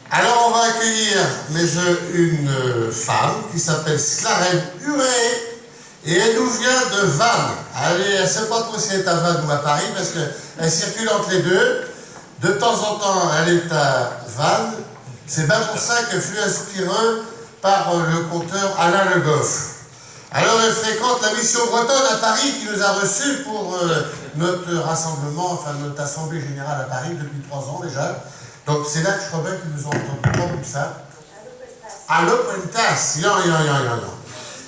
Alors on va accueillir une femme qui s'appelle Sclarène Huré et elle nous vient de Vannes. Elle ne sait pas trop si elle est à Vannes ou à Paris parce qu'elle circule entre les deux. De temps en temps, elle est à Vannes. C'est bien pour ça qu'elle fut inspirée par le conteur Alain Le Goff. Alors elle fréquente la mission bretonne à Paris qui nous a reçus pour notre rassemblement, enfin notre assemblée générale à Paris depuis 3 ans déjà. Donc c'est là que je crois bien qu'ils nous ont entendu pas comme ça. À l'Open Task.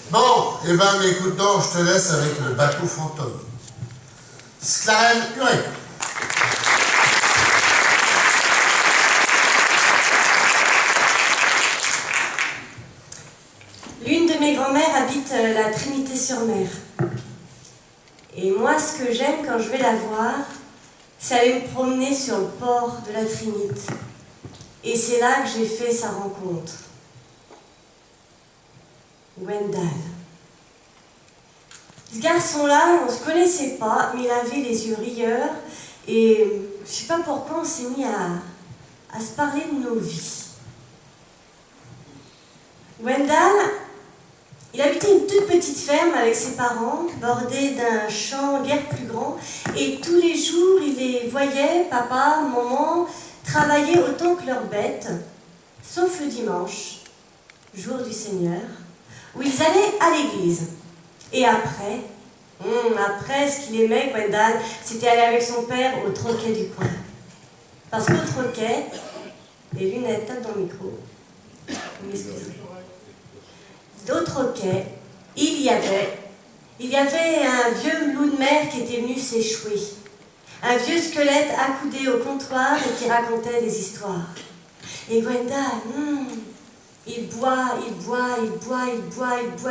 Bon, eh ben écoute donc, je te laisse avec le bateau fantôme. Sclarène Huré. L'une de mes grand-mères habite la Trinité-sur-Mer. Et moi, ce que j'aime quand je vais la voir, c'est aller me promener sur le port de la Trinité. Et c'est là que j'ai fait sa rencontre. Gwendal. Ce garçon-là, on ne se connaissait pas, mais il avait les yeux rieurs. Et je ne sais pas pourquoi on s'est mis à se parler de nos vies. Gwendal, il habitait une toute petite ferme avec ses parents, bordée d'un champ guère plus grand, et tous les jours, il les voyait, papa, maman, travailler autant que leurs bêtes, sauf le dimanche, jour du Seigneur, où ils allaient à l'église. Et après, ce qu'il aimait, Gwendal, c'était aller avec son père au troquet du coin. Parce qu'au troquet, les lunettes tapent dans le micro, vous m'excusez. Au troquet, il y avait un vieux melou de mer qui était venu s'échouer. Un vieux squelette accoudé au comptoir et qui racontait des histoires. Et Gwendal, il boit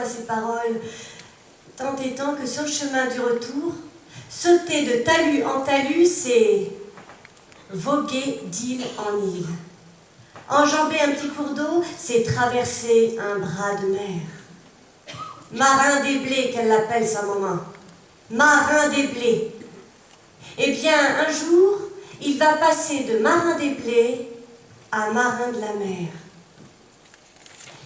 ses paroles, tant et tant que sur le chemin du retour, sauter de talus en talus, c'est voguer d'île en île. Enjamber un petit cours d'eau, c'est traverser un bras de mer. Marin des blés, qu'elle l'appelle sa maman. Marin des blés. Eh bien, un jour, il va passer de marin des blés à marin de la mer.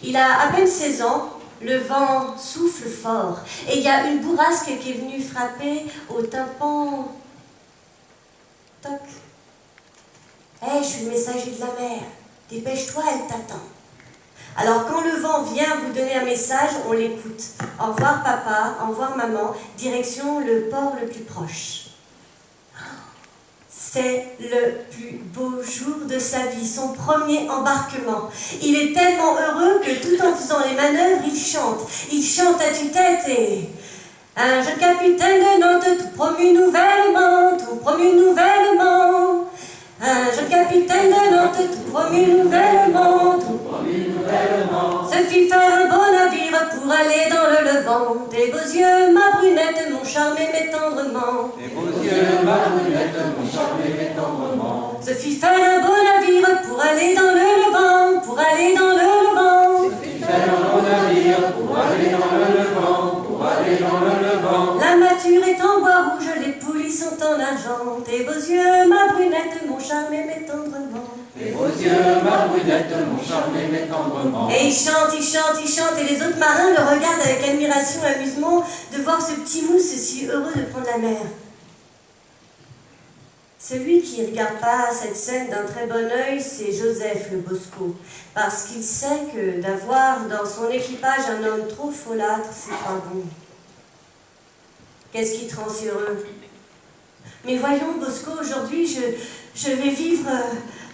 Il a à peine 16 ans, le vent souffle fort, et il y a une bourrasque qui est venue frapper au tympan. Toc. Je suis le messager de la mer. Dépêche-toi, elle t'attend. Alors quand le vent vient vous donner un message, on l'écoute. Au revoir papa, au revoir maman, direction le port le plus proche. C'est le plus beau jour de sa vie, son premier embarquement. Il est tellement heureux que tout en faisant les manœuvres, il chante. Il chante à tue-tête et... Un jeune capitaine de Nantes, tout promu nouvellement. Un jeune capitaine de Nantes, tout promu nouvellement, se fit faire un beau navire pour aller dans le Levant. Tes beaux yeux, ma brunette, m'ont charmé mais tendrement. Tes beaux yeux, ma brunette, m'ont charmé mais tendrement. Se fit faire un beau navire pour aller dans le Levant, Se fit faire un beau navire pour aller dans le Levant, La mâture est en bois rouge, les poulies sont en argent. Tes beaux yeux, ma brunette, m'ont charmé mais tendrement. Tes beaux yeux, ma brunette, m'ont charmé mais tendrement. Et il chante, et les autres marins le regardent avec admiration et amusement de voir ce petit mousse si heureux de prendre la mer. Celui qui ne regarde pas cette scène d'un très bon œil, c'est Joseph le Bosco, parce qu'il sait que d'avoir dans son équipage un homme trop folâtre, c'est pas bon. Qu'est-ce qui te rend si heureux? Mais voyons, Bosco, aujourd'hui, je vais vivre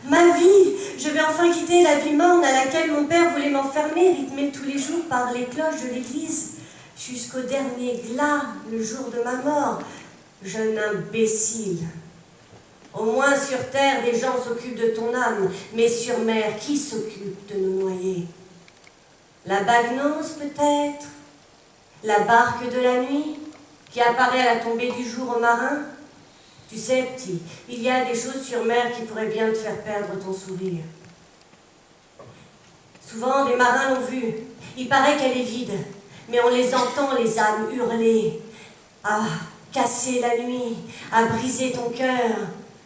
ma vie. Je vais enfin quitter la vie morne à laquelle mon père voulait m'enfermer, rythmée tous les jours par les cloches de l'église, jusqu'au dernier glas, le jour de ma mort. Jeune imbécile. Au moins sur terre, des gens s'occupent de ton âme, mais sur mer, qui s'occupe de nous noyer? La bagnose, peut-être? La barque de la nuit, qui apparaît à la tombée du jour aux marins? Tu sais, petit, il y a des choses sur mer qui pourraient bien te faire perdre ton sourire. Souvent, des marins l'ont vue. Il paraît qu'elle est vide, mais on les entend, les âmes, hurler. Ah, casser la nuit, à briser ton cœur.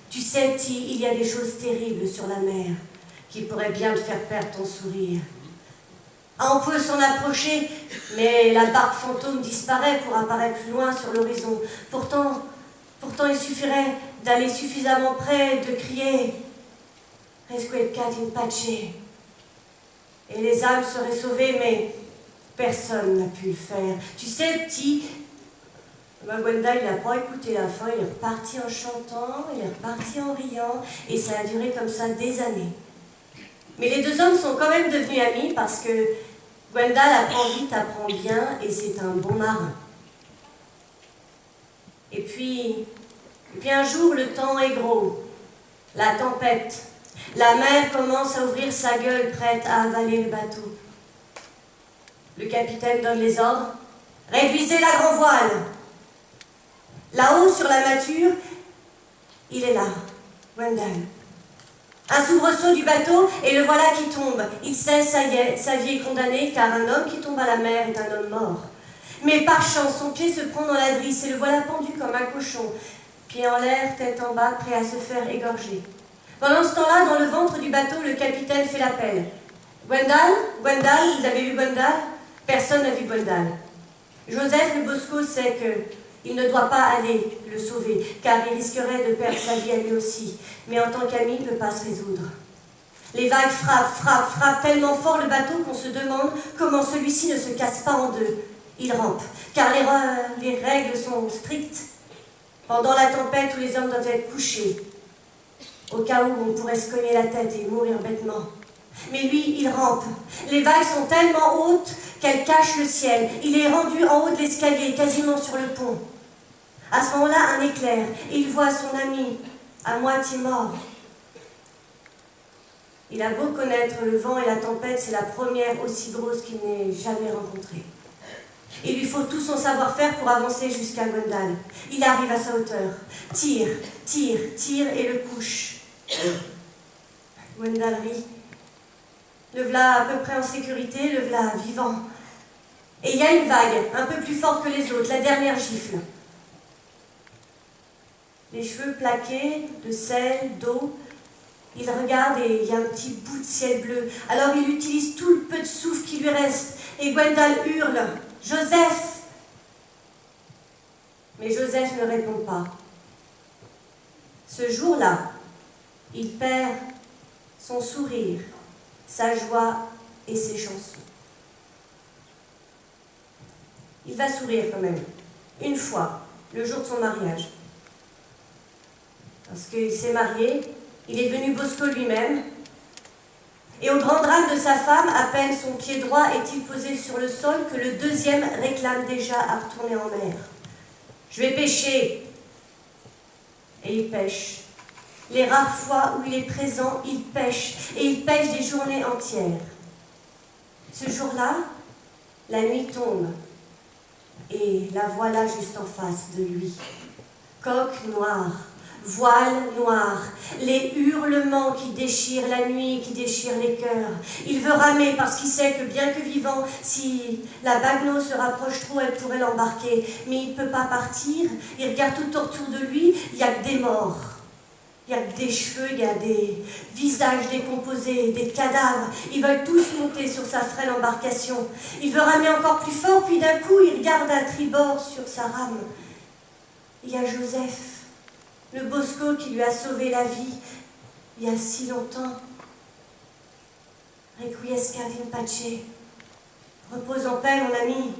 Tu sais, petit, il y a des choses terribles sur la mer qui pourrait bien te faire perdre ton sourire. On peut s'en approcher, mais la barque fantôme disparaît pour apparaître plus loin sur l'horizon. Pourtant, il suffirait d'aller suffisamment près, de crier « Resquiescat in pace » et les âmes seraient sauvées, mais personne n'a pu le faire. Tu sais, petit, Gwenda, il n'a pas écouté la fin, il est reparti en chantant, il est reparti en riant, et ça a duré comme ça des années. Mais les deux hommes sont quand même devenus amis parce que Gwendal apprend vite, apprend bien, et c'est un bon marin. Et puis un jour, le temps est gros, la tempête. La mer commence à ouvrir sa gueule, prête à avaler le bateau. Le capitaine donne les ordres. « Réduisez la grand voile !» Là-haut, sur la mâture, il est là, Gwendal. Un soubresaut du bateau, et le voilà qui tombe. Il sait, ça y est, sa vie est condamnée, car un homme qui tombe à la mer est un homme mort. Mais par chance, son pied se prend dans la drisse, et le voilà pendu comme un cochon, pied en l'air, tête en bas, prêt à se faire égorger. Pendant ce temps-là, dans le ventre du bateau, le capitaine fait l'appel. « Gwendal, vous avez vu Gwendal ?» Personne n'a vu Gwendal. Joseph le Bosco sait qu'il ne doit pas aller le sauver, car il risquerait de perdre sa vie à lui aussi. Mais en tant qu'ami, il ne peut pas se résoudre. Les vagues frappent tellement fort le bateau qu'on se demande comment celui-ci ne se casse pas en deux. Il rampe, car les règles sont strictes. Pendant la tempête où les hommes doivent être couchés, au cas où on pourrait se cogner la tête et mourir bêtement. Mais lui, il rampe. Les vagues sont tellement hautes qu'elles cachent le ciel. Il est rendu en haut de l'escalier, quasiment sur le pont. À ce moment-là, un éclair, et il voit son ami, à moitié mort. Il a beau connaître le vent et la tempête, c'est la première aussi grosse qu'il n'ait jamais rencontrée. Il lui faut tout son savoir-faire pour avancer jusqu'à Gwendal. Il arrive à sa hauteur. Tire, et le couche. Gwendal rit. Le v'là à peu près en sécurité, le v'là vivant. Et il y a une vague, un peu plus forte que les autres, la dernière gifle. Les cheveux plaqués de sel, d'eau. Il regarde et il y a un petit bout de ciel bleu. Alors il utilise tout le peu de souffle qui lui reste. Et Gwendal hurle « Joseph !» Mais Joseph ne répond pas. Ce jour-là, il perd son sourire, sa joie et ses chansons. Il va sourire quand même, une fois, le jour de son mariage. Parce qu'il s'est marié, il est devenu Bosco lui-même, et au grand drame de sa femme, à peine son pied droit est-il posé sur le sol que le deuxième réclame déjà à retourner en mer. « Je vais pêcher !» Et il pêche. Les rares fois où il est présent, il pêche, et il pêche des journées entières. Ce jour-là, la nuit tombe, et la voilà juste en face de lui. Coque noire, voile noir, les hurlements qui déchirent la nuit, qui déchirent les cœurs. Il veut ramer parce qu'il sait que bien que vivant, si la Bagno se rapproche trop, elle pourrait l'embarquer. Mais il ne peut pas partir, il regarde tout autour de lui, il n'y a que des morts. Il n'y a que des cheveux, il y a des visages décomposés, des cadavres. Ils veulent tous monter sur sa frêle embarcation. Il veut ramer encore plus fort, puis d'un coup, il regarde à tribord sur sa rame. Il y a Joseph, le Bosco qui lui a sauvé la vie il y a si longtemps. Requiescat in pace. Repose en paix, mon ami.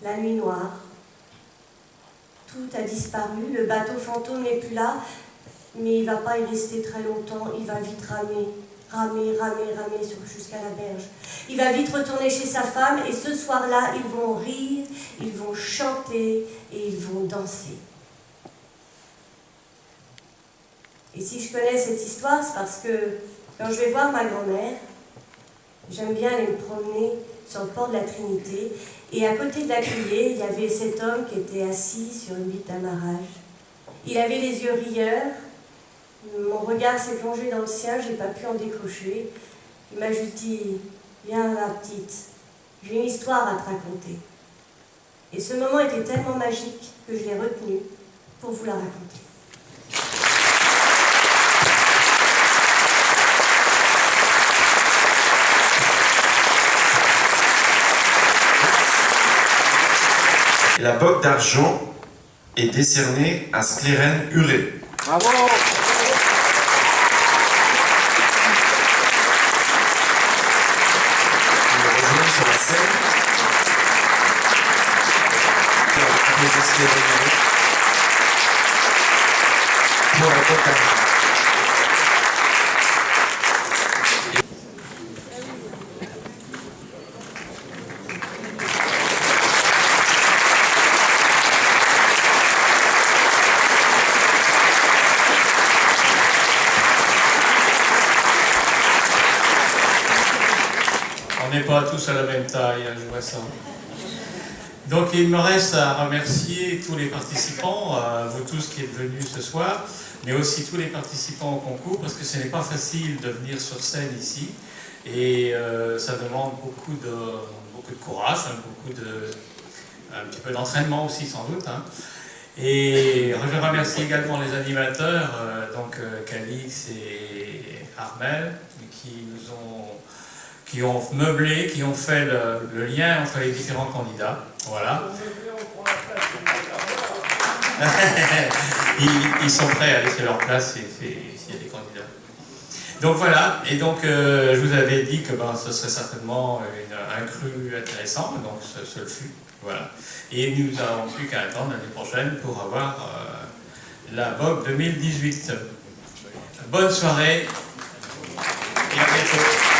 La nuit noire. Tout a disparu, le bateau fantôme n'est plus là, mais il ne va pas y rester très longtemps, il va vite ramer jusqu'à la berge. Il va vite retourner chez sa femme, et ce soir-là, ils vont rire, ils vont chanter, et ils vont danser. Et si je connais cette histoire, c'est parce que quand je vais voir ma grand-mère, j'aime bien aller me promener sur le port de la Trinité, et à côté de la criée, il y avait cet homme qui était assis sur une bite d'amarrage. Il avait les yeux rieurs, mon regard s'est plongé dans le sien, je n'ai pas pu en décrocher. Il m'a juste dit « Viens la petite, j'ai une histoire à te raconter ». Et ce moment était tellement magique que je l'ai retenu pour vous la raconter. la bogue d'argent est décernée à Sclérène Huré. Bravo. Nous rejoignons sur la scène. Pour la bogue d'argent. On n'est pas tous à la même taille, je vois ça. Donc il me reste à remercier tous les participants, vous tous qui êtes venus ce soir, mais aussi tous les participants au concours, parce que ce n'est pas facile de venir sur scène ici, et ça demande beaucoup de courage, un petit peu d'entraînement aussi sans doute. Hein. Et je remercie également les animateurs, Calix et Armel, qui ont meublé, qui ont fait le lien entre les différents candidats. Voilà. ils sont prêts à laisser leur place s'il y a des candidats. Donc voilà, et donc je vous avais dit que ce serait certainement un cru intéressant, donc ce le fut. Voilà. Et nous n'avons plus qu'à attendre l'année prochaine pour avoir la Vogue 2018. Bonne soirée et à bientôt.